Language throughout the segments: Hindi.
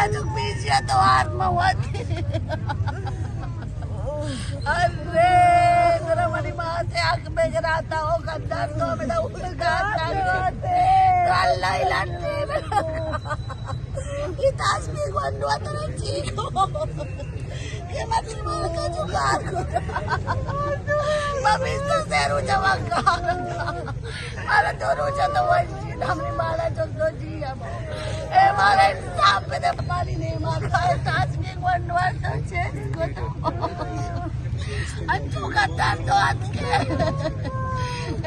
Masuk pisya to at mawati. अरे जरा बड़ी माँ से आंख में गिराता हो कंधर तो मेरा ऊपर ये तस्वीर बंदुआ तो चीको ये मत मार का जुगाड़ मम्मी से सेरू जवाका मारा तो रोजा तो वही हमने मारा जो तो जी अब ए मारे सांप पे तो पानी नहीं मारता है तस्वीर बंदुआ तो चेंज को अंजू का दर्द हाथ के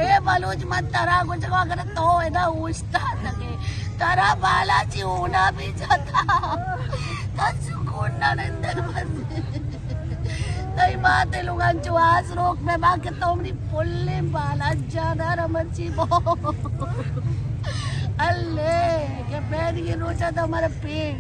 ए बलूच मत तरा कुछ अगर तो है ना उछता लगे तरा बालाजी होना भी जाता तो सुकून ना नंदर बस कई बात है लोग अंजू आज रोक में बाकी तो मेरी पुल्ले बाला जाना रमची बो अल्ले के पैर ये रोचा तो हमारे पेड़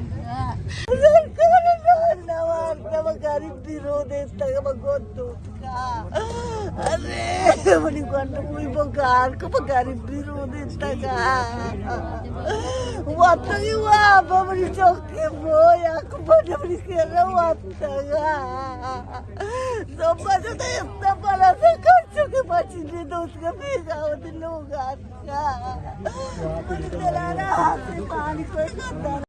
अरे बड़ी कोई बगार को बगारी बिरो देता का वाता ही वाप बड़ी चौके बोया को बड़ी के वाता का तो बजा तो इतना बड़ा से खर्चों के बची ने दोस्त का भेजा होते लोग आता तेरा हाथ से पानी कोई करता